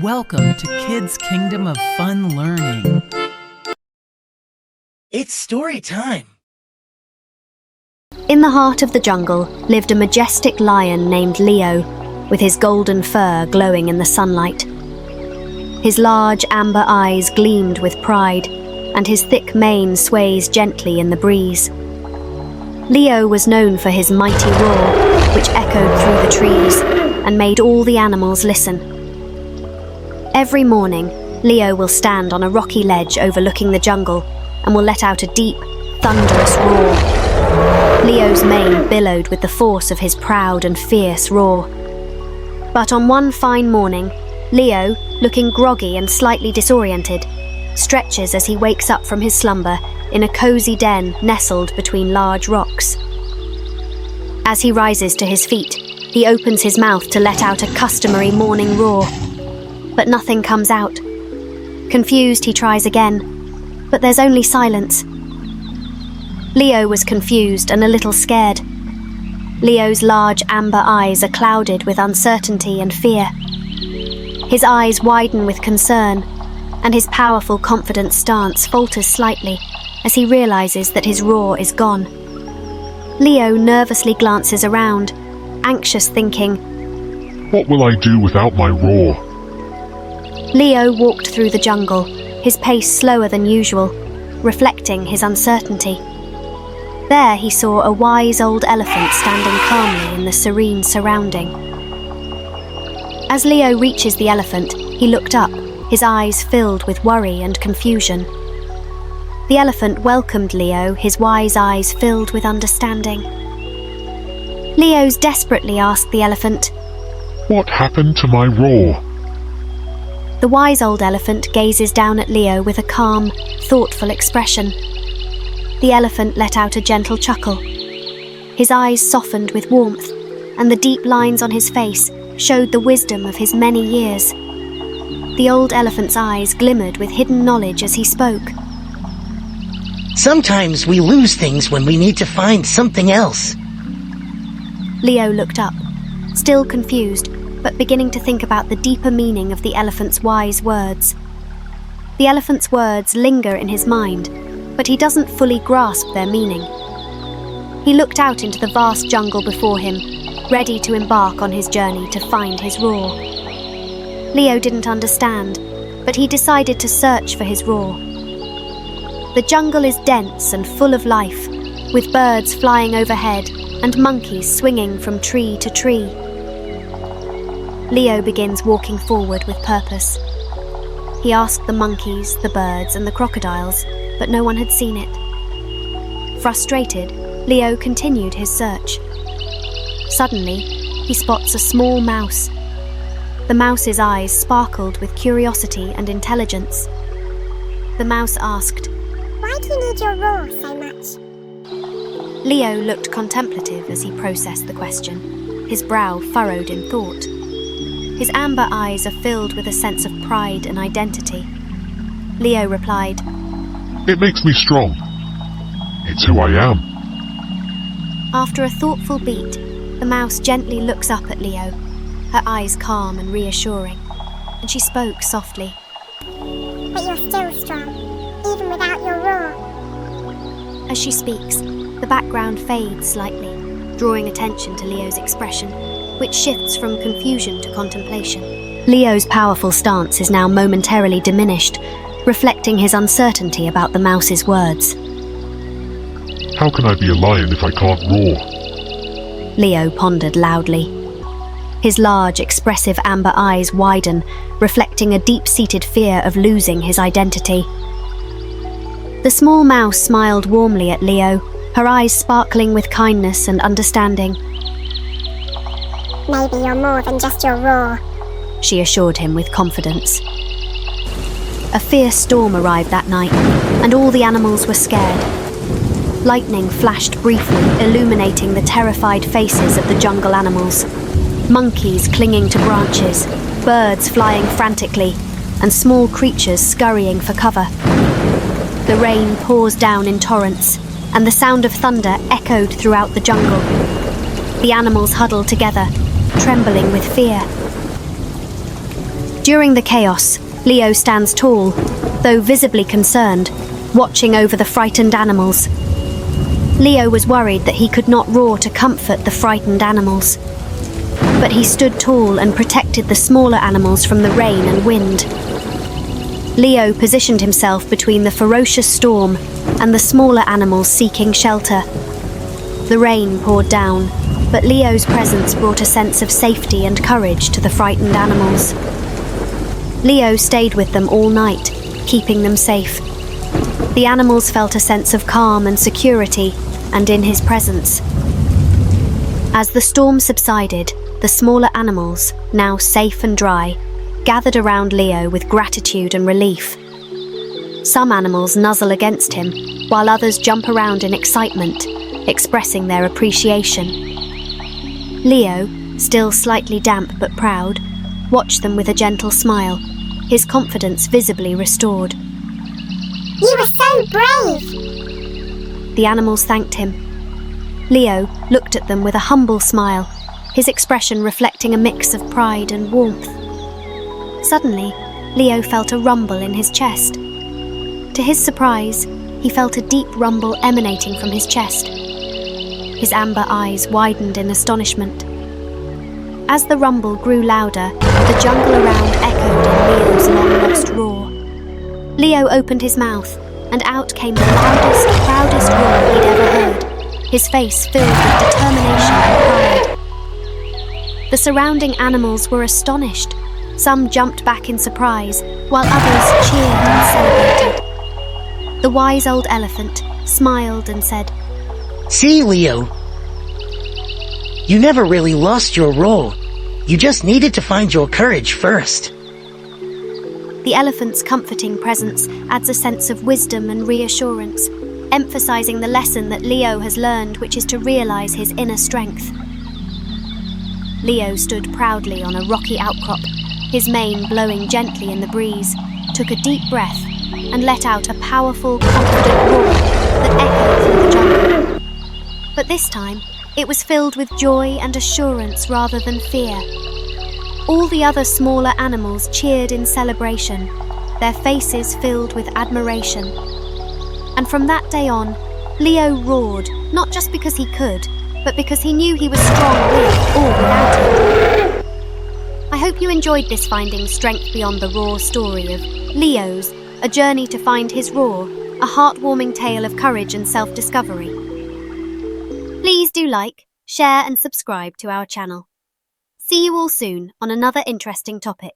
Welcome to Kids' Kingdom of Fun Learning. It's story time. In the heart of the jungle lived a majestic lion named Leo, with his golden fur glowing in the sunlight. His large amber eyes gleamed with pride, and his thick mane sways gently in the breeze. Leo was known for his mighty roar, which echoed through the trees and made all the animals listen. Every morning, Leo will stand on a rocky ledge overlooking the jungle and will let out a deep, thunderous roar. Leo's mane billowed with the force of his proud and fierce roar. But on one fine morning, Leo, looking groggy and slightly disoriented, stretches as he wakes up from his slumber in a cozy den nestled between large rocks. As he rises to his feet, he opens his mouth to let out a customary morning roar. But nothing comes out. Confused, he tries again, but there's only silence. Leo was confused and a little scared. Leo's large amber eyes are clouded with uncertainty and fear. His eyes widen with concern, and his powerful, confident stance falters slightly as he realizes that his roar is gone. Leo nervously glances around, anxious, thinking, "What will I do without my roar?" Leo walked through the jungle, his pace slower than usual, reflecting his uncertainty. There he saw a wise old elephant standing calmly in the serene surrounding. As Leo reaches the elephant, he looked up, his eyes filled with worry and confusion. The elephant welcomed Leo, his wise eyes filled with understanding. Leo's desperately asked the elephant, "What happened to my roar?" The wise old elephant gazes down at Leo with a calm, thoughtful expression. The elephant let out a gentle chuckle. His eyes softened with warmth, and the deep lines on his face showed the wisdom of his many years. The old elephant's eyes glimmered with hidden knowledge as he spoke. Sometimes we lose things when we need to find something else. Leo looked up, still confused, but beginning to think about the deeper meaning of the elephant's wise words. The elephant's words linger in his mind, but he doesn't fully grasp their meaning. He looked out into the vast jungle before him, ready to embark on his journey to find his roar. Leo didn't understand, but he decided to search for his roar. The jungle is dense and full of life, with birds flying overhead and monkeys swinging from tree to tree. Leo begins walking forward with purpose. He asked the monkeys, the birds, and the crocodiles, but no one had seen it. Frustrated, Leo continued his search. Suddenly, he spots a small mouse. The mouse's eyes sparkled with curiosity and intelligence. The mouse asked, "Why do you need your roar so much?" Leo looked contemplative as he processed the question, his brow furrowed in thought. His amber eyes are filled with a sense of pride and identity. Leo replied, "It makes me strong. It's who I am." After a thoughtful beat, the mouse gently looks up at Leo, her eyes calm and reassuring, and she spoke softly. "But you're still strong, even without your roar." As she speaks, the background fades slightly, drawing attention to Leo's expression, which shifts from confusion to contemplation. Leo's powerful stance is now momentarily diminished, reflecting his uncertainty about the mouse's words. "How can I be a lion if I can't roar?" Leo pondered loudly. His large, expressive amber eyes widen, reflecting a deep-seated fear of losing his identity. The small mouse smiled warmly at Leo, her eyes sparkling with kindness and understanding. "Maybe you're more than just your roar," she assured him with confidence. A fierce storm arrived that night, and all the animals were scared. Lightning flashed briefly, illuminating the terrified faces of the jungle animals. Monkeys clinging to branches, birds flying frantically, and small creatures scurrying for cover. The rain pours down in torrents, and the sound of thunder echoed throughout the jungle. The animals huddled together, trembling with fear. During the chaos, Leo stands tall, though visibly concerned, watching over the frightened animals. Leo was worried that he could not roar to comfort the frightened animals. But he stood tall and protected the smaller animals from the rain and wind. Leo positioned himself between the ferocious storm and the smaller animals seeking shelter. The rain poured down, but Leo's presence brought a sense of safety and courage to the frightened animals. Leo stayed with them all night, keeping them safe. The animals felt a sense of calm and security, and in his presence. As the storm subsided, the smaller animals, now safe and dry, gathered around Leo with gratitude and relief. Some animals nuzzle against him, while others jump around in excitement, expressing their appreciation. Leo, still slightly damp but proud, watched them with a gentle smile, his confidence visibly restored. You were so brave! The animals thanked him. Leo looked at them with a humble smile, his expression reflecting a mix of pride and warmth. Suddenly, Leo felt a rumble in his chest. To his surprise, he felt a deep rumble emanating from his chest. His amber eyes widened in astonishment. As the rumble grew louder, the jungle around echoed in Leo's long-lost roar. Leo opened his mouth, and out came the loudest, proudest roar he'd ever heard, his face filled with determination and pride. The surrounding animals were astonished. Some jumped back in surprise, while others cheered and celebrated. The wise old elephant smiled and said, See, Leo? You never really lost your role. You just needed to find your courage first. The elephant's comforting presence adds a sense of wisdom and reassurance, emphasizing the lesson that Leo has learned, which is to realize his inner strength. Leo stood proudly on a rocky outcrop, his mane blowing gently in the breeze, took a deep breath, and let out a powerful, confident roar that echoed through the jungle. But this time, it was filled with joy and assurance rather than fear. All the other smaller animals cheered in celebration, their faces filled with admiration. And from that day on, Leo roared, not just because he could, but because he knew he was strong with or without it. I hope you enjoyed this Finding Strength Beyond the Roar story of Leo's, a journey to find his roar, a heartwarming tale of courage and self-discovery. Please do like, share and subscribe to our channel. See you all soon on another interesting topic.